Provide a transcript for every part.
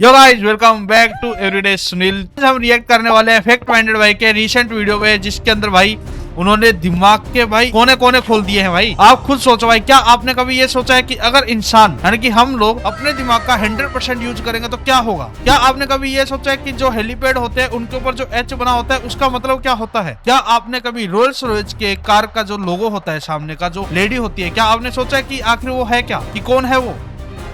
Yo guys welcome back to everyday Sunil. हम react करने वाले हैं फैक्ट माइंडेड भाई के रिसेंट वीडियो पे, जिसके अंदर भाई उन्होंने दिमाग के भाई कोने कोने खोल दिए हैं। भाई आप खुद सोचो भाई, क्या आपने कभी ये सोचा है कि अगर इंसान यानी कि हम लोग अपने दिमाग का 100% यूज करेंगे तो क्या होगा? क्या आपने कभी ये सोचा है कि जो हेलीपैड होते हैं उनके ऊपर जो एच बना होता है उसका मतलब क्या होता है? क्या आपने कभी रोल्स रॉयस के कार का जो लोगो होता है सामने का, जो लेडी होती है, क्या आपने सोचा है कि आखिर वो है क्या, कि कौन है वो?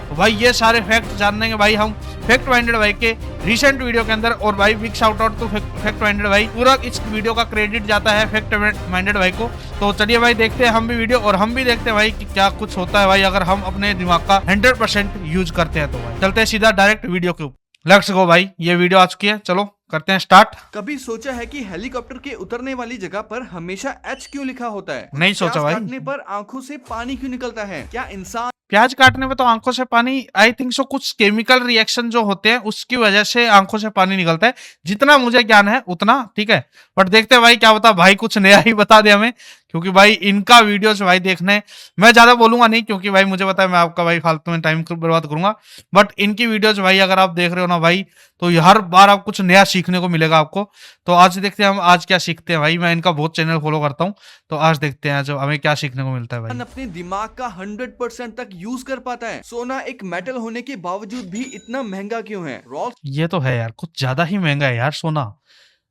तो भाई ये सारे फैक्ट जानने के भाई हम फैक्ट माइंडेड भाई के रिसेंट वीडियो के अंदर। और भाई big shout out to fact minded भाई, पूरा इस वीडियो का क्रेडिट जाता है फैक्ट माइंडेड भाई को। तो चलिए भाई देखते हैं हम भी वीडियो, और हम भी देखते हैं भाई कि क्या कुछ होता है भाई अगर हम अपने दिमाग का 100% यूज करते हैं। तो भाई चलते हैं सीधा डायरेक्ट वीडियो के ऊपर। लेट्स गो भाई, ये वीडियो आ चुकी है, चलो करते हैं स्टार्ट। कभी सोचा है कि हेलीकॉप्टर के उतरने वाली जगह पर हमेशा एच क्यों लिखा होता है? नहीं सोचा प्याज भाई। काटने पर आंखों से पानी क्यों निकलता है? क्या इंसान प्याज काटने में तो आंखों से पानी, आई थिंक सो, कुछ केमिकल रिएक्शन जो होते हैं उसकी वजह से आंखों से पानी निकलता है, जितना मुझे ज्ञान है उतना। ठीक है, बट देखते हैं भाई, क्या बता भाई कुछ नया ही बता दे हमें, क्योंकि भाई इनका वीडियोस भाई देखने, मैं ज्यादा बोलूंगा नहीं क्योंकि भाई मुझे पता है मैं आपका भाई फालतू में टाइम बर्बाद करूंगा। बट इनकी वीडियोस भाई अगर आप देख रहे हो ना भाई, तो हर बार आप कुछ नया सीखने को मिलेगा आपको। तो आज देखते हैं हम आज क्या सीखते हैं भाई। मैं इनका बहुत चैनल फॉलो करता हूँ, तो आज देखते हैं जो हमें क्या सीखने को मिलता है भाई। अपने दिमाग का 100% तक यूज कर पाता है? सोना एक मेटल होने के बावजूद भी इतना महंगा क्यों है? रोल्स ये तो है यार, कुछ ज्यादा ही महंगा है यार सोना।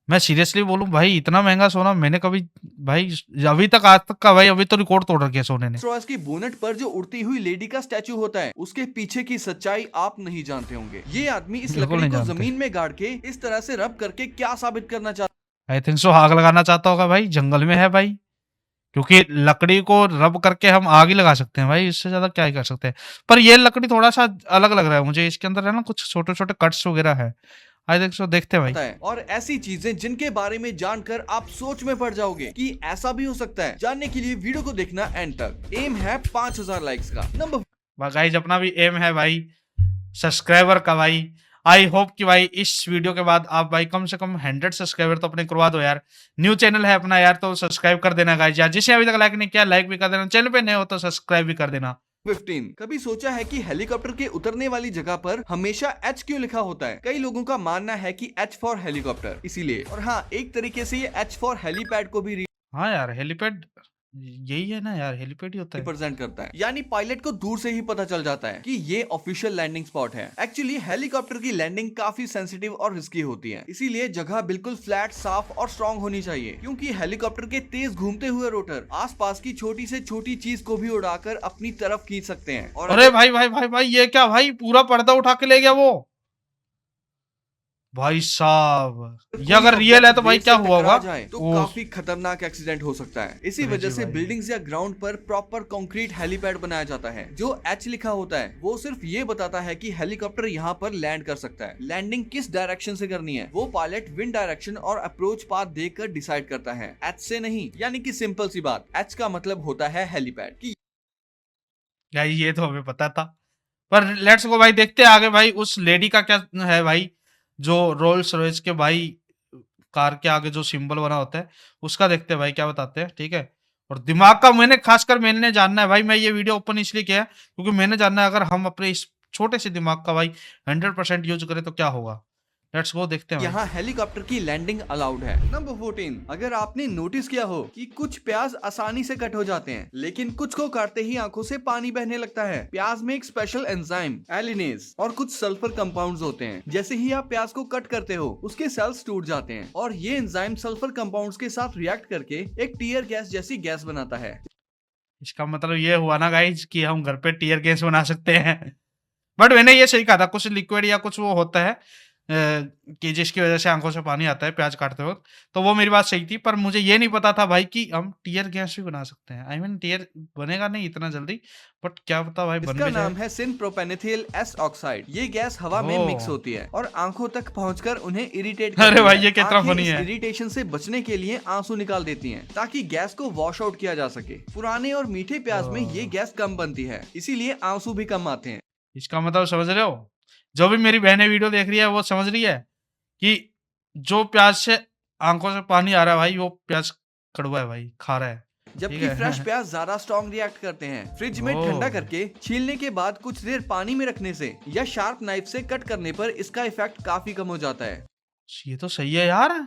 मैं सीरियसली बोलूं भाई, इतना महंगा सोना मैंने कभी, भाई अभी तक, आज तक का भाई, अभी तो रिकॉर्ड तोड़ रखे सोने ने। रॉयस की बोनट पर जो उड़ती हुई लेडी का स्टैचू होता है, उसके पीछे की सच्चाई आप नहीं जानते होंगे। ये आदमी इस बिल्कुल लकड़ी नहीं को जानते। जमीन में गाड़ के इस तरह से रब करके क्या साबित करना चाहता आई थिंक सो आग लगाना चाहता होगा भाई, जंगल में है भाई, क्योंकि लकड़ी को रब करके हम आग ही लगा सकते हैं भाई, इससे ज्यादा क्या ही कर सकते हैं। पर ये लकड़ी थोड़ा सा अलग लग रहा है मुझे, इसके अंदर है ना कुछ छोटे छोटे कट्स वगैरह है। आई थिंक सो, देखते हैं भाई। है? और ऐसी चीजें जिनके बारे में जानकर आप सोच में पड़ जाओगे कि ऐसा भी हो सकता है। जानने के लिए वीडियो को देखना एंड तक। एम है 5000 लाइक्स का। नंबर गाइस अपना भी एम है भाई सब्सक्राइबर का भाई। आई होप कि भाई इस वीडियो के बाद आप भाई कम से कम 100 सब्सक्राइबर तो अपने करवा दो यार। न्यू चैनल है अपना यार, तो सब्सक्राइब कर देना गाइस यार। जिसे अभी तक लाइक नहीं किया, लाइक भी कर देना। चैनल पे नए हो तो सब्सक्राइब भी कर देना। 15। कभी सोचा है कि हेलीकॉप्टर के उतरने वाली जगह पर हमेशा एच क्यों लिखा होता है? कई लोगों का मानना है कि एच फॉर हेलीकॉप्टर इसीलिए। और हाँ, एक तरीके से ये एच फॉर हेलीपैड को भी हाँ यार, हेलीपैड यही है ना यार, हेलीपैड ही होता है। रिप्रेजेंट करता है। यानी पायलट को दूर से ही पता चल जाता है कि ये ऑफिशियल लैंडिंग स्पॉट है। एक्चुअली हेलीकॉप्टर की लैंडिंग काफी सेंसिटिव और रिस्की होती है, इसीलिए जगह बिल्कुल फ्लैट, साफ और स्ट्रॉन्ग होनी चाहिए। क्योंकि हेलीकॉप्टर के तेज घूमते हुए रोटर आसपास की छोटी से छोटी चीज को भी उड़ाकर अपनी तरफ खींच सकते हैं। और अरे भाई भाई भाई भाई, ये क्या भाई, पूरा पर्दा उठा के ले गया वो भाई साहब। ये अगर रियल है तो भाई क्या हुआ होगा? जाए तो ओह, काफी खतरनाक एक्सीडेंट हो सकता है। इसी वजह जी से भाई। बिल्डिंग्स या ग्राउंड पर प्रॉपर कंक्रीट हेलीपैड बनाया जाता है। जो एच लिखा होता है वो सिर्फ ये बताता है कि हेलीकॉप्टर यहाँ पर लैंड कर सकता है। लैंडिंग किस डायरेक्शन से करनी है वो पायलट विंड डायरेक्शन और अप्रोच पाथ देखकर डिसाइड करता है, एच से नहीं। यानी कि सिंपल सी बात, एच का मतलब होता है हेलीपैड की। भाई ये तो हमें पता था, पर लेट्स गो भाई, देखते हैं आगे भाई उस लेडी का क्या है भाई, जो रोल्स रॉयस के भाई कार के आगे जो सिंबल बना होता है उसका। देखते हैं भाई क्या बताते हैं, ठीक है। और दिमाग का मैंने जानना है भाई, मैं ये वीडियो ओपन इसलिए किया है क्योंकि मैंने जानना है अगर हम अपने इस छोटे से दिमाग का भाई 100% यूज करें तो क्या होगा। लेट्स गो देखते हैं भाई। यहाँ हेलीकॉप्टर की लैंडिंग अलाउड है। नंबर 14। अगर आपने नोटिस किया हो कि कुछ प्याज आसानी से कट हो जाते हैं, लेकिन कुछ को काटते ही आंखों से पानी बहने लगता है। प्याज में एक स्पेशल एंजाइम एलिनेज और कुछ सल्फर कंपाउंड्स होते हैं। जैसे ही आप प्याज को कट करते हो, उसके सेल्स टूट जाते हैं और ये एंजाइम सल्फर कंपाउंड्स के साथ रिएक्ट करके एक टीयर गैस जैसी गैस बनाता है। इसका मतलब ये हुआ ना गाइज कि हम घर पे टीयर गैस बना सकते हैं। बट मैंने ये सही कहा था, कुछ लिक्विड या कुछ वो होता है कि जिसकी वजह से आंखों से पानी आता है प्याज काटते वक्त। तो वो मेरी बात सही थी, पर मुझे ये नहीं पता था भाई कि हम टीयर गैस भी बना सकते हैं। आई मीन टीयर बनेगा नहीं इतना जल्दी, बट क्या पता भाई बन इसका भी जाए। नाम है सिनप्रोपेनिथिल एस ऑक्साइड। ये गैस हवा में ओह। मिक्स होती है और आंखों तक पहुंचकर उन्हें इरिटेट अरे करती भाई है। ये कितना आंखें फनी इस है। इरिटेशन से बचने के लिए आंसू निकाल देती हैं ताकि गैस को वॉश आउट किया जा सके। पुराने और मीठे प्याज में ये गैस कम बनती है, इसीलिए आंसू भी कम आते हैं। इसका मतलब समझ रहे हो, जो भी मेरी बहनें वीडियो देख रही है वो समझ रही है कि जो प्याज से आंखों से पानी आ रहा है भाई, वो प्याज कड़वा है भाई, खा रहा है। जबकि ठीक है। फ्रेश प्याज ज्यादा स्ट्रॉन्ग रिएक्ट करते हैं। फ्रिज में ओह। ठंडा करके छीलने के बाद कुछ देर पानी में रखने से या शार्प नाइफ से कट करने पर इसका इफेक्ट काफी कम हो जाता है। ये तो सही है यार।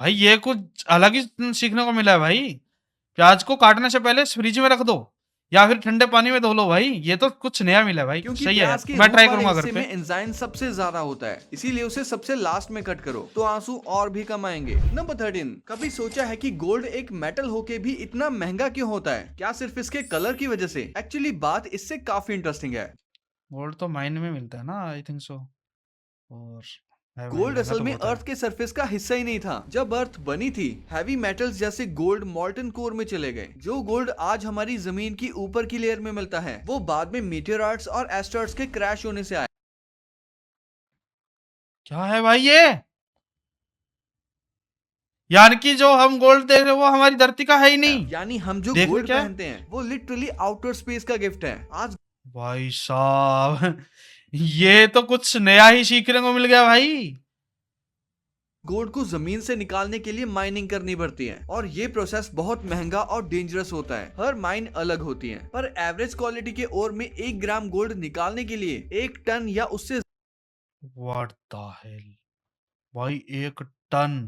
भाई ये कुछ अलग ही सीखने को मिला है भाई। प्याज को काटने से पहले फ्रिज में रख दो या फिर ठंडे पानी में धो लो भाई। ये तो कुछ नया मिला है भाई। क्योंकि सही है प्याज के यार। मैं रूप ट्राई वाले करूंगा घर हिस्से पे। में एंजाइम सबसे ज्यादा होता है, इसीलिए उसे सबसे लास्ट में कट करो तो आंसू और भी कम आएंगे। नंबर 13, कभी सोचा है कि गोल्ड एक मेटल होके भी इतना महंगा क्यों होता है? क्या सिर्फ इसके कलर की वजह से? एक्चुअली बात इससे काफी इंटरेस्टिंग है। गोल्ड तो माइन में मिलता है ना, आई थिंक सो। और है भाई, गोल्ड महंगा असल तो में बहुत है। अर्थ के सरफेस का हिस्सा ही नहीं था। जब अर्थ बनी थी, हैवी मेटल्स जैसे गोल्ड मॉल्टन कोर में चले गए। जो गोल्ड आज हमारी जमीन की ऊपर की लेयर में मिलता है, वो बाद में मीटेओराइट्स और एस्टेरॉइड्स के क्रैश होने से आया। क्या है भाई ये? यानी कि जो हम गोल्ड देख रहे हैं वो हमारी धरती का है ही नहीं। यानी हम जो देखो गोल्ड क्या? पहनते हैं वो लिटरली आउटर स्पेस का गिफ्ट है। आज भाई साहब ये तो कुछ नया ही सीखने को मिल गया भाई। गोल्ड को जमीन से निकालने के लिए माइनिंग करनी पड़ती है और ये प्रोसेस बहुत महंगा और डेंजरस होता है। हर माइन अलग होती है, पर एवरेज क्वालिटी के ओर में 1 ग्राम गोल्ड निकालने के लिए 1 टन या उससे व्हाट द हेल भाई, 1 टन?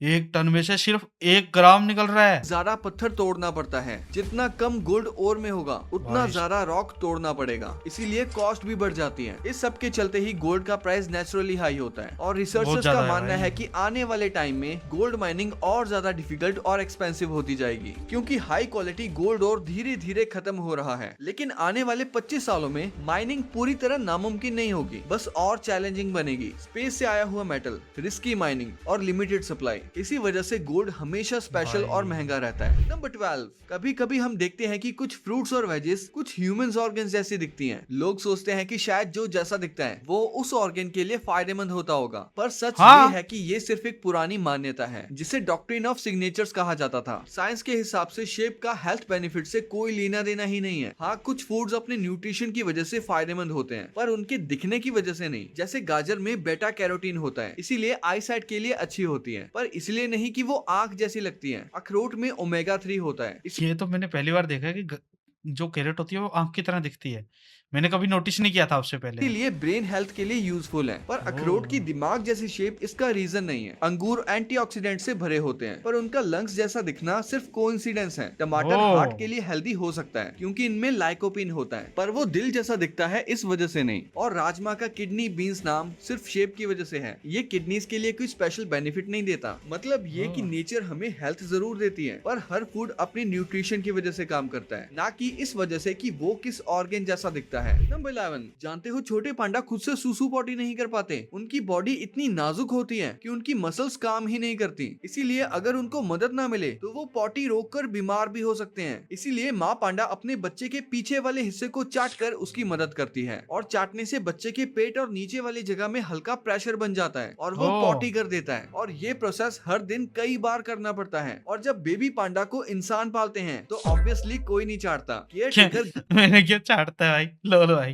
1 टन में से सिर्फ 1 ग्राम निकल रहा है? ज्यादा पत्थर तोड़ना पड़ता है। जितना कम गोल्ड ओर में होगा उतना भाई। ज्यादा रॉक तोड़ना पड़ेगा, इसीलिए कॉस्ट भी बढ़ जाती है। इस सब के चलते ही गोल्ड का प्राइस नेचुरली हाई होता है और बहुत रिसर्चर्स ज्यादा का है मानना भाई। है कि आने वाले टाइम में गोल्ड माइनिंग और ज्यादा डिफिकल्ट और एक्सपेंसिव होती जाएगी, क्योंकि हाई क्वालिटी गोल्ड और धीरे धीरे खत्म हो रहा है। लेकिन आने वाले 25 सालों में माइनिंग पूरी तरह नामुमकिन नहीं होगी, बस और चैलेंजिंग बनेगी। स्पेस से आया हुआ मेटल, रिस्की माइनिंग और लिमिटेड सप्लाई, इसी वजह से गोल्ड हमेशा स्पेशल भाई। और महंगा रहता है। नंबर 12, कभी कभी हम देखते हैं कि कुछ फ्रूट्स और वेजेस कुछ ह्यूमंस ऑर्गन्स जैसी दिखती हैं। लोग सोचते हैं कि शायद जो जैसा दिखता है वो उस ऑर्गन के लिए फायदेमंद होता होगा, पर सच हाँ। ये है कि ये सिर्फ एक पुरानी मान्यता है जिसे डॉक्ट्रिन ऑफ सिग्नेचर्स कहा जाता था। साइंस के हिसाब से शेप का हेल्थ बेनिफिट से कोई लेना देना ही नहीं है। हाँ, कुछ फूड्स अपने न्यूट्रिशन की वजह से फायदेमंद होते हैं, पर उनके दिखने की वजह से नहीं। जैसे गाजर में बेटा कैरोटीन होता है, इसीलिए आई साइट के लिए अच्छी होती है, पर इसलिए नहीं कि वो आंख जैसी लगती है। अखरोट में ओमेगा 3 होता है, ये तो मैंने पहली बार देखा है कि जो कैरेट होती है वो आंख की तरह दिखती है। मैंने कभी नोटिस नहीं किया था उससे पहले। इसीलिए ब्रेन हेल्थ के लिए यूजफुल है। पर अखरोट की दिमाग जैसी शेप इसका रीजन नहीं है। अंगूर एंटीऑक्सीडेंट से भरे होते हैं, पर उनका लंग्स जैसा दिखना सिर्फ कोइंसिडेंस है। टमाटर ओह। हार्ट के लिए हेल्दी हो सकता है क्योंकि इनमें लाइकोपिन होता है, पर वो दिल जैसा दिखता है इस वजह से नहीं। और राजमा का किडनी बीन्स नाम सिर्फ शेप की वजह से है। ये किडनीज के लिए कोई स्पेशल बेनिफिट नहीं देता। मतलब ये कि नेचर हमें हेल्थ जरूर देती है, पर हर फूड अपनी न्यूट्रिशन की वजह से काम करता है, ना कि इस वजह से कि वो किस ऑर्गन जैसा दिखता है। नंबर 11, जानते हो छोटे पांडा खुद से सुसु पॉटी नहीं कर पाते। उनकी बॉडी इतनी नाजुक होती है कि उनकी मसल्स काम ही नहीं करती, इसीलिए अगर उनको मदद ना मिले तो वो पॉटी रोककर बीमार भी हो सकते हैं। इसीलिए माँ पांडा अपने बच्चे के पीछे वाले हिस्से को चाट कर उसकी मदद करती है, और चाटने से बच्चे के पेट और नीचे वाली जगह में हल्का प्रेशर बन जाता है और वो ओह। पॉटी कर देता है। और ये प्रोसेस हर दिन कई बार करना पड़ता है। और जब बेबी पांडा को इंसान पालते हैं तो ऑब्वियसली कोई नहीं चाटता। केयरटेकर मैंने क्या चाटता है भाई? लो भाई।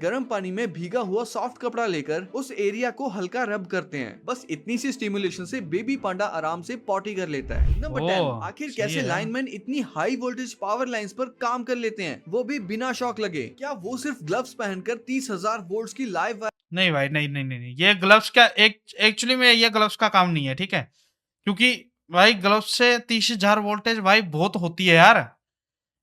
गर्म पानी में भीगा हुआ सॉफ्ट कपड़ा लेकर उस एरिया को हल्का रब करते हैं। बस इतनी सी स्टिमुलेशन से बेबी पांडा आराम से पॉटी कर लेता है। नंबर 10, ओह, आखिर सही कैसे है। लाइनमैन इतनी हाई वोल्टेज पावर लाइंस पर काम कर लेते हैं, वो भी बिना शॉक लगे? क्या वो सिर्फ ग्लव्स पहनकर 30,000 वोल्ट्स की लाइव नहीं भाई, नहीं, ये ग्लव्स का एक्चुअली में ये ग्लव्स का काम नहीं है, ठीक है? क्योंकि भाई ग्लव्स से 30,000 वोल्टेज भाई बहुत होती है यार।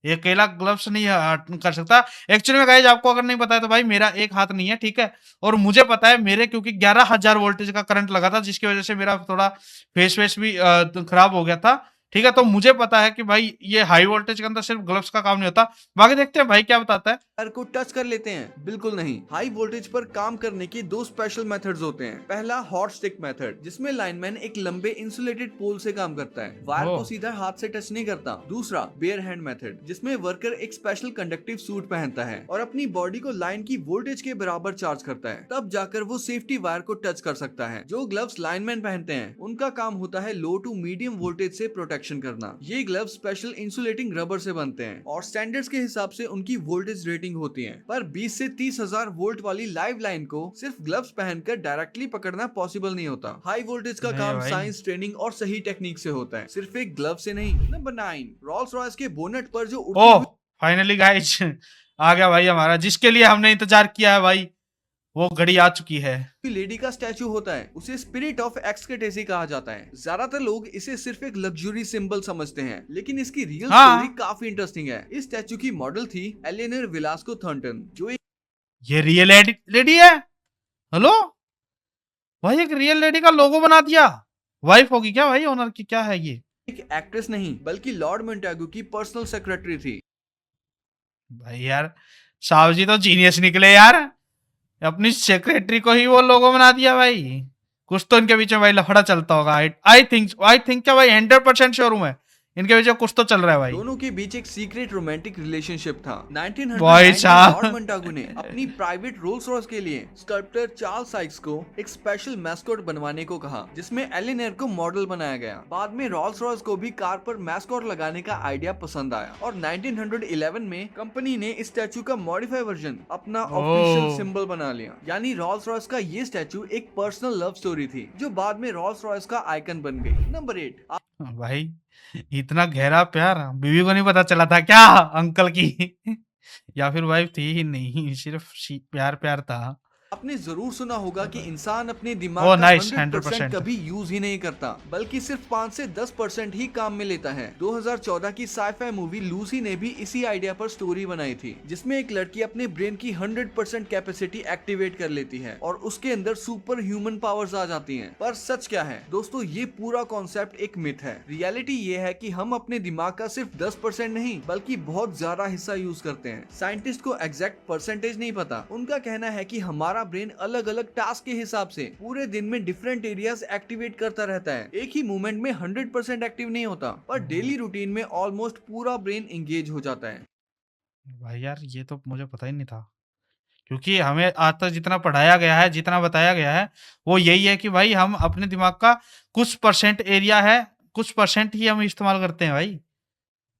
ये अकेला ग्लव्स नहीं कर सकता। एक्चुअली में गाइस, आपको अगर नहीं पता है तो भाई मेरा एक हाथ नहीं है, ठीक है? और मुझे पता है मेरे, क्योंकि 11,000 वोल्टेज का करंट लगा था, जिसकी वजह से मेरा थोड़ा फेस भी खराब हो गया था, ठीक है? तो मुझे पता है कि भाई ये हाई वोल्टेज के अंदर सिर्फ ग्लव्स का काम नहीं होता। बाकी देखते हैं भाई क्या बताता है। वायर को टच कर लेते हैं? बिल्कुल नहीं। हाई वोल्टेज पर काम करने के 2 स्पेशल मेथड्स होते हैं। पहला हॉट स्टिक मेथड, जिसमें लाइनमैन एक लंबे इंसुलेटेड पोल से काम करता है, वायर को सीधा हाथ से टच नहीं करता। दूसरा बेयर हैंड मेथड, जिसमें वर्कर एक स्पेशल कंडक्टिव सूट पहनता है और अपनी बॉडी को लाइन की वोल्टेज के बराबर चार्ज करता है, तब जाकर वो सेफ्टी वायर को टच कर सकता है। जो ग्लव्स लाइनमैन पहनते हैं उनका काम होता है लो टू मीडियम वोल्टेज से प्रोटेक्शन प्रोटेक्शन करना। ये ग्लव स्पेशल इंसुलेटिंग रबर से बनते हैं और स्टैंडर्ड्स के हिसाब से उनकी वोल्टेज रेटिंग होती है, पर 20 से 30,000 वोल्ट वाली लाइव लाइन को सिर्फ ग्लव्स पहनकर डायरेक्टली पकड़ना पॉसिबल नहीं होता। हाई वोल्टेज का नहीं काम भाई। साइंस, ट्रेनिंग और सही टेक्निक से होता है, सिर्फ एक ग्लव से नहीं। नंबर 9, रॉल्स रॉयस के बोनेट पर जो उड़ती ओह हुई फाइनली गाइस आ गया भाई हमारा, जिसके लिए हमने इंतजार किया है भाई, वो घड़ी आ चुकी है। लेडी का स्टैचू होता है, उसे स्पिरिट ऑफ एक्सकेटेसी कहा जाता है। ज्यादातर लोग इसे सिर्फ एक लग्जरी सिंबल समझते हैं, लेकिन इसकी रियल हाँ। स्टोरी काफी इंटरेस्टिंग है। इस स्टैचू की मॉडल थी एलेनर वेलास्को थॉर्नटन, जो ये रियल लेडी है। हेलो भाई, एक रियल लेडी का लोगो बना दिया। वाइफ होगी क्या भाई ओनर की, क्या है ये? एक एक्ट्रेस नहीं बल्कि लॉर्ड मोंटेगू की पर्सनल सेक्रेटरी थी। भाई यार साहब जी तो जीनियस निकले यार, अपनी सेक्रेटरी को ही वो लोगो बना दिया भाई। कुछ तो इनके बीच में भाई लफड़ा चलता होगा। आई थिंक क्या भाई 100% श्योर हूं मैं, इनके बीच में कुछ तो चल रहा है भाई। दोनों के बीच एक सीक्रेट रोमांटिक रिलेशनशिप था। 1909 भाई में साहब। लॉर्ड मोंटेगू ने अपनी प्राइवेट रोल्स रॉयस के लिए स्कल्पटर चार्ल्स साइक्स को एक स्पेशल मैस्कॉट बनवाने को कहा, जिसमें एलेनर को मॉडल बनाया गया। बाद में रोल्स रॉयस को भी कार पर मैस्कॉट लगाने का आइडिया पसंद आया और 1911 में कंपनी ने इस स्टैचू का मॉडिफाई वर्जन अपना ऑफिशियल सिंबल बना लिया। यानी रोल्स रॉयस का ये स्टैचू एक पर्सनल लव स्टोरी थी, जो बाद में रोल्स रॉयस का आइकन बन गई। नंबर 8, भाई इतना गहरा प्यार बीवी को नहीं पता चला था क्या अंकल की? या फिर वाइफ थी ही नहीं, सिर्फ प्यार प्यार था। आपने जरूर सुना होगा कि इंसान अपने ओह, दिमाग का नाइस, 100% 100% कभी यूज ही नहीं करता, बल्कि सिर्फ 5 से 10% ही काम में लेता है। 2014 की साइफाई मूवी लूसी ने भी इसी आइडिया पर स्टोरी बनाई थी, जिसमें एक लड़की अपने ब्रेन की 100% कैपेसिटी एक्टिवेट कर लेती है और उसके अंदर सुपर ह्यूमन पावर्स आ जाती हैं। पर सच क्या है दोस्तों, ये पूरा कॉन्सेप्ट एक मिथ है। रियलिटी ये है कि हम अपने दिमाग का सिर्फ 10% नहीं बल्कि बहुत ज्यादा हिस्सा यूज करते हैं। साइंटिस्ट को एग्जैक्ट परसेंटेज नहीं पता। उनका कहना है कि हमारा ब्रेन अलग अलग टास्क के हिसाब से पूरे दिन में डिफरेंट एरियाज एक्टिवेट करता रहता है। एक ही मूवमेंट में 100% एक्टिव नहीं होता, पर डेली रूटीन में ऑलमोस्ट पूरा ब्रेन एंगेज हो जाता है। भाई यार ये तो मुझे पता ही नहीं था, क्योंकि हमें आज तक जितना पढ़ाया गया है, जितना बताया गया है, वो यही है कि भाई हम अपने दिमाग का कुछ परसेंट एरिया है, कुछ परसेंट ही हम इस्तेमाल करते हैं भाई।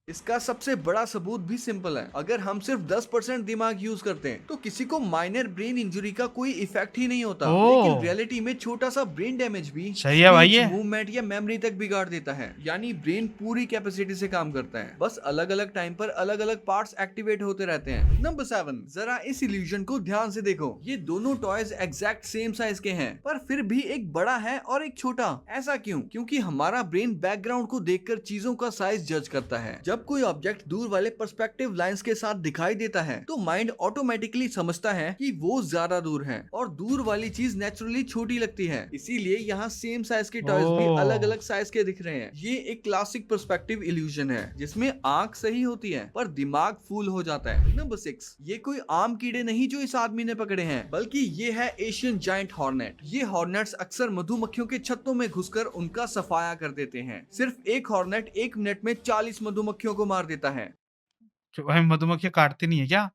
इसका सबसे बड़ा सबूत भी सिंपल है। अगर हम सिर्फ 10% दिमाग यूज करते हैं तो किसी को माइनर ब्रेन इंजरी का कोई इफेक्ट ही नहीं होता, लेकिन रियलिटी में छोटा सा ब्रेन डैमेज भी सही है भाई ये। मूवमेंट या मेमोरी तक बिगाड़ देता है। यानी ब्रेन पूरी कैपेसिटी से काम करता है, बस अलग अलग टाइम पर अलग अलग पार्ट्स एक्टिवेट होते रहते हैं। नंबर 7, जरा इस इल्यूजन को ध्यान से देखो। ये दोनों टॉयज एग्जैक्ट सेम साइज के हैं, पर फिर भी एक बड़ा है और एक छोटा। ऐसा क्यों? क्योंकि हमारा ब्रेन बैकग्राउंड को देखकर चीजों का साइज जज करता है। जब कोई ऑब्जेक्ट दूर वाले पर्सपेक्टिव लाइंस के साथ दिखाई देता है तो माइंड ऑटोमेटिकली समझता है कि वो ज्यादा दूर है और दूर वाली चीज नेचुरली छोटी लगती है। इसीलिए यहाँ सेम साइज के टॉयज भी अलग अलग साइज के दिख रहे हैं। ये एक क्लासिक पर्सपेक्टिव इल्यूजन है, जिसमें आंख सही होती है पर दिमाग फूल हो जाता है। नंबर 6, ये कोई आम कीड़े नहीं जो इस आदमी ने पकड़े हैं, बल्कि ये है एशियन जायंट हॉर्नेट। ये हॉर्नेट्स अक्सर मधुमक्खियों के छत्तों में घुसकर उनका सफाया कर देते हैं। सिर्फ एक हॉर्नेट 1 मिनट में 40 मधुमक्खियों को मार देता है। भाई मधुमक्खियां काटती नहीं है क्या?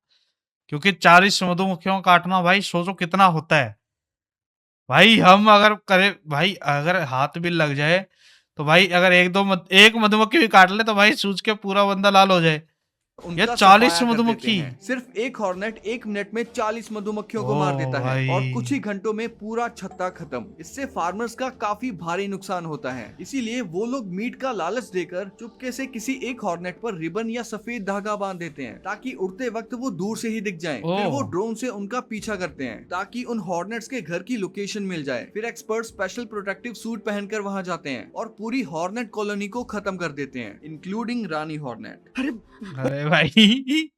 क्योंकि 40 मधुमक्खियों का काटना भाई सोचो कितना होता है भाई। हम अगर करे भाई, अगर हाथ भी लग जाए तो भाई, अगर एक मधुमक्खी भी काट ले तो भाई सूझ के पूरा बंदा लाल हो जाए। ये 40 मधुमक्खी, सिर्फ एक हॉर्नेट 1 मिनट में 40 मधुमक्खियों को मार देता है और कुछ ही घंटों में पूरा छत्ता खत्म। इससे फार्मर्स का काफी भारी नुकसान होता है। इसीलिए वो लोग मीट का लालच देकर चुपके से किसी एक हॉर्नेट पर रिबन या सफेद धागा बांध देते हैं, ताकि उड़ते वक्त वो दूर से ही दिख जाएं। फिर वो ड्रोन से उनका पीछा करते हैं ताकि उन हॉर्नेट्स के घर की लोकेशन मिल जाए। फिर एक्सपर्ट स्पेशल प्रोटेक्टिव सूट पहनकर वहाँ जाते हैं और पूरी हॉर्नेट कॉलोनी को खत्म कर देते हैं, इंक्लूडिंग रानी हॉर्नेट। अरे भाई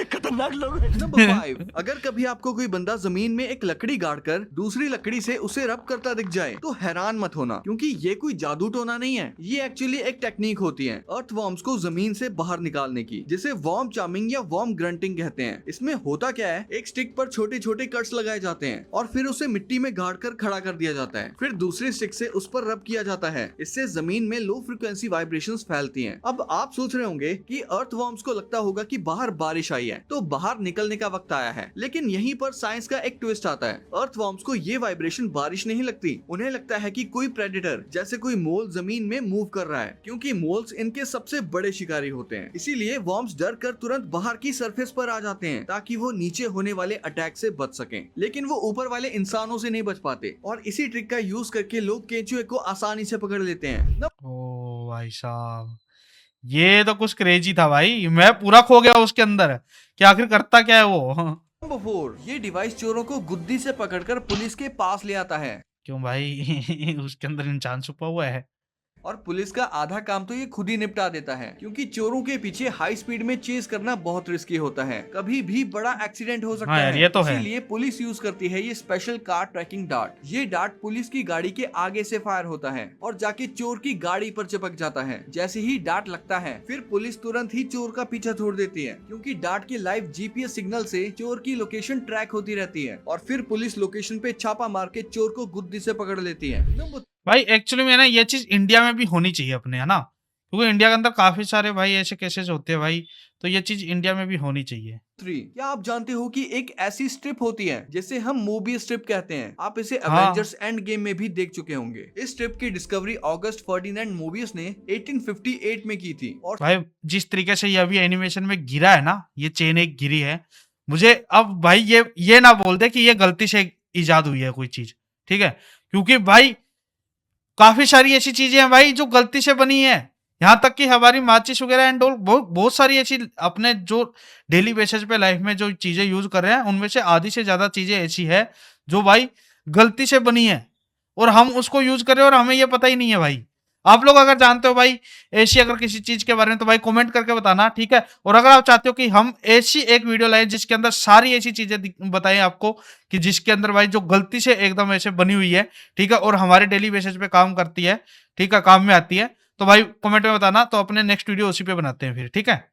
खतरनाक लोग हैं। नंबर 5, अगर कभी आपको कोई बंदा जमीन में एक लकड़ी गाड़कर दूसरी लकड़ी से उसे रब करता दिख जाए तो हैरान मत होना, क्योंकि ये कोई जादू टोना नहीं है। ये एक्चुअली एक टेक्निक होती है अर्थवॉर्म्स को जमीन से बाहर निकालने की, जिसे वॉर्म चार्मिंग या वॉर्म ग्रंटिंग कहते हैं। इसमें होता क्या है, एक स्टिक पर छोटे छोटे कट्स लगाए जाते हैं और फिर उसे मिट्टी में गाड़ कर खड़ा कर दिया जाता है। फिर दूसरी स्टिक से उस पर रब किया जाता है। इससे जमीन में लो फ्रिक्वेंसी वाइब्रेशंस फैलती हैं। अब आप सोच रहे होंगे कि अर्थवॉर्म्स को लगता होगा कि बाहर बारिश आई है, तो बाहर निकलने का वक्त आया है। लेकिन यहीं पर साइंस का एक ट्विस्ट आता है। अर्थवॉर्म्स को ये वाइब्रेशन बारिश नहीं लगती, उन्हें लगता है कि कोई प्रेडेटर जैसे कोई मोल जमीन में मूव कर रहा है, क्योंकि मोल्स इनके सबसे बड़े शिकारी होते हैं। इसीलिए वॉर्म्स डर कर तुरंत बाहर की सरफेस पर आ जाते हैं ताकि वो नीचे होने वाले अटैक से बच सकें। लेकिन वो ऊपर वाले इंसानों से नहीं बच पाते और इसी ट्रिक का यूज करके लोग केंचुए को आसानी से पकड़ लेते हैं। ओ भाई साहब, ये तो कुछ क्रेजी था भाई, मैं पूरा खो गया उसके अंदर कि आखिर करता क्या है वो। नंबर 4, ये डिवाइस चोरों को गुद्दी से पकड़कर पुलिस के पास ले आता है। क्यों भाई? उसके अंदर इंसान छुपा हुआ है। और पुलिस का आधा काम तो ये खुद ही निपटा देता है, क्योंकि चोरों के पीछे हाई स्पीड में चेस करना बहुत रिस्की होता है, कभी भी बड़ा एक्सीडेंट हो सकता हाँ यार, है। ये तो है। इसीलिए पुलिस यूज करती है ये स्पेशल कार ट्रैकिंग डार्ट। ये डार्ट पुलिस की गाड़ी के आगे से फायर होता है और जाके चोर की गाड़ी पर चिपक जाता है। जैसे ही डार्ट लगता है, फिर पुलिस तुरंत ही चोर का पीछा छोड़ देती है, क्योंकि डार्ट के लाइव जीपीएस सिग्नल से चोर की लोकेशन ट्रैक होती रहती है और फिर पुलिस लोकेशन पे छापा मार के चोर को गुद्दी से पकड़ लेती है। भाई एक्चुअली में ना ये चीज इंडिया में भी होनी चाहिए अपने, है ना, क्योंकि इंडिया के अंदर काफी सारे भाई ऐसे केसेस होते हैं भाई, तो ये चीज इंडिया में भी होनी चाहिए। 3, क्या आप जानते हो कि एक ऐसी स्ट्रिप होती है जिसे हम मोबियस स्ट्रिप कहते हैं? आप इसे हाँ। एवेंजर्स एंड गेम में भी देख चुके होंगे। इस स्ट्रिप की डिस्कवरी ऑगस्ट फर्डिनेंड मोबियस ने 1858 में की थी। और भाई जिस तरीके से ये अभी एनिमेशन में गिरा है ना, ये चेन एक गिरी है, मुझे अब भाई ये ना बोल दे कि ये गलती से इजाद हुई है कोई चीज, ठीक है, क्योंकि भाई काफी सारी ऐसी चीजें हैं भाई जो गलती से बनी है, यहाँ तक कि हमारी माचिस वगैरह एंड ऑल बहुत सारी ऐसी अपने जो डेली बेसिस पे लाइफ में जो चीजें यूज कर रहे हैं, उनमें से आधी से ज्यादा चीजें ऐसी है जो भाई गलती से बनी है और हम उसको यूज कर रहे हैं और हमें ये पता ही नहीं है भाई। आप लोग अगर जानते हो भाई ऐसी अगर किसी चीज के बारे में, तो भाई कमेंट करके बताना, ठीक है। और अगर आप चाहते हो कि हम ऐसी एक वीडियो लाएं जिसके अंदर सारी ऐसी चीजें बताएं आपको, कि जिसके अंदर भाई जो गलती से एकदम ऐसे बनी हुई है, ठीक है, और हमारे डेली बेसिस पे काम करती है, ठीक है, काम में आती है, तो भाई कमेंट में बताना, तो अपने नेक्स्ट वीडियो उसी पे बनाते हैं फिर, ठीक है।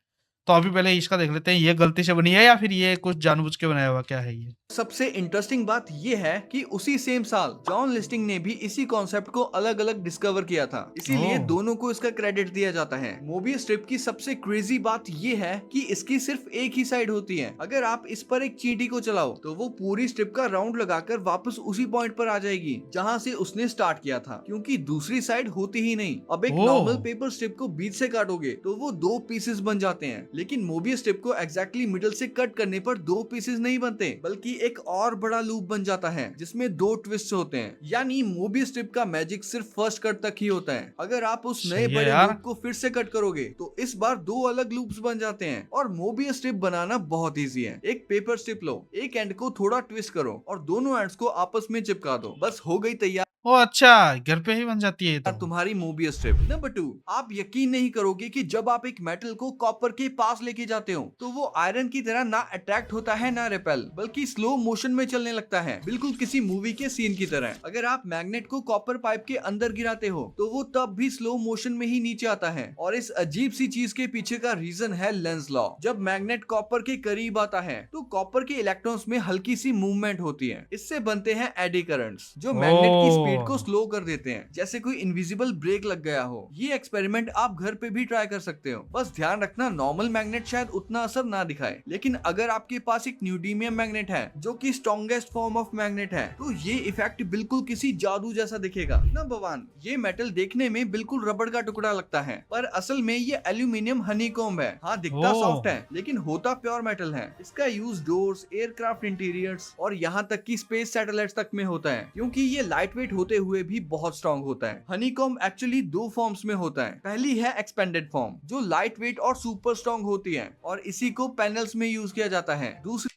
तो अभी पहले इसका देख लेते हैं, ये गलती से बनी है या फिर ये कुछ जानबूझ के बनाया हुआ क्या है ये। सबसे इंटरेस्टिंग बात ये है कि उसी सेम साल जॉन लिस्टिंग ने भी इसी कॉन्सेप्ट को अलग अलग डिस्कवर किया था, इसीलिए ओह। दोनों को इसका क्रेडिट दिया जाता है। मोबियस स्ट्रिप की सबसे क्रेजी बात ये है कि इसकी सिर्फ एक ही साइड होती है। अगर आप इस पर एक चींटी को चलाओ तो वो पूरी स्ट्रिप का राउंड लगाकर वापस उसी पॉइंट पर आ जाएगी जहाँ से उसने स्टार्ट किया था, क्योंकि दूसरी साइड होती ही नहीं। अब एक ओह। नॉर्मल पेपर स्ट्रिप को बीच से काटोगे तो वो 2 पीसेस बन जाते हैं, लेकिन मोबियस स्ट्रिप को एग्जैक्टली मिडल से कट करने पर 2 पीसेस नहीं बनते, बल्कि एक और बड़ा लूप बन जाता है जिसमें 2 ट्विस्ट होते हैं। यानी मोबियस स्ट्रिप का मैजिक सिर्फ फर्स्ट कट तक ही होता है। अगर आप उस नए बड़े लूप को फिर से कट करोगे तो इस बार 2 अलग लूप्स बन जाते हैं। और मोबियस स्ट्रिप बनाना बहुत इजी है। एक पेपर स्ट्रिप लो, एक एंड को थोड़ा ट्विस्ट करो और दोनों एंड्स को आपस में चिपका दो, बस हो गई तैयार ओ अच्छा, घर पे ही बन जाती है ये तो। तुम्हारी मोबियस स्ट्रिप। नंबर 2, आप यकीन नहीं करोगे कि जब आप एक मेटल को कॉपर के पास लेके जाते हो तो वो आयरन की तरह ना अट्रैक्ट होता है ना रिपेल, बल्कि स्लो मोशन में चलने लगता है, बिल्कुल किसी मूवी के सीन की तरह। अगर आप मैग्नेट को कॉपर पाइप के अंदर गिराते हो तो वो तब भी स्लो मोशन में ही नीचे आता है। और इस अजीब सी चीज के पीछे का रीजन है लेंस लॉ। जब मैग्नेट कॉपर के करीब आता है तो कॉपर के इलेक्ट्रॉन्स में हल्की सी मूवमेंट होती है, इससे बनते हैं एडी करंट्स जो मैग्नेट की स्पीड को स्लो कर देते हैं, जैसे कोई इनविजिबल ब्रेक लग गया हो। ये एक्सपेरिमेंट आप घर पे भी ट्राई कर सकते हो। बस ध्यान रखना नॉर्मल मैग्नेट शायद उतना असर ना दिखाए, लेकिन अगर आपके पास एक न्यूडीमियम मैग्नेट है जो कि स्ट्रॉन्गेस्ट फॉर्म ऑफ मैग्नेट है, तो ये इफेक्ट बिल्कुल किसी जादू जैसा दिखेगा। नंबर 1, ये मेटल देखने में बिल्कुल रबड़ का टुकड़ा लगता है, पर असल में ये एल्यूमिनियम हनीकॉम्ब है। हाँ, दिखता सॉफ्ट है लेकिन होता प्योर मेटल है। इसका यूज डोर्स, एयरक्राफ्ट इंटीरियर्स और यहाँ तक कि स्पेस सैटेलाइट्स तक में होता है, क्योंकि ये लाइट वेट होते हुए भी बहुत स्ट्रॉन्ग होता है। हनीकॉम्ब एक्चुअली 2 फॉर्म्स में होता है। पहली है एक्सपेंडेड फॉर्म जो लाइट वेट और सुपर स्ट्रॉन्ग होती है और इसी को पैनल्स में यूज किया जाता है। दूसरी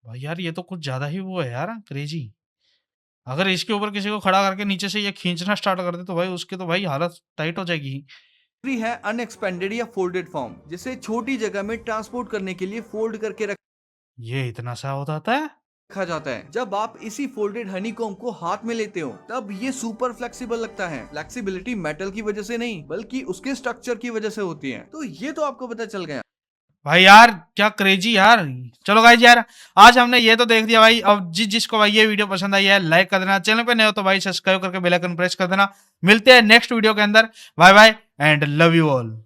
भाई यार ये तो कुछ ज्यादा ही वो है यार, क्रेजी। अगर इसके ऊपर किसी को खड़ा करके नीचे से ये खींचना स्टार्ट कर दे तो भाई उसकी तो भाई हालत टाइट हो जाएगी। है अनएक्सपेंडेड या फोल्डेड फॉर्म, जिसे छोटी जगह में ट्रांसपोर्ट करने के लिए फोल्ड करके ये इतना सा होता है। रखा जाता है। जब आप इसी फोल्डेड हनीकॉम्ब को हाथ में लेते हो तब ये सुपर फ्लेक्सिबल लगता है। फ्लेक्सिबिलिटी मेटल की वजह से नहीं बल्कि उसके स्ट्रक्चर की वजह से होती है। तो ये तो आपको पता चल गया भाई यार क्या क्रेजी यार। चलो गाइस यार, आज हमने ये तो देख दिया भाई। अब जिसको भाई ये वीडियो पसंद आई है लाइक कर देना, चैनल पे नए हो तो भाई सब्सक्राइब करके बेल आइकन प्रेस कर देना। मिलते हैं नेक्स्ट वीडियो के अंदर। Bye bye and love you all.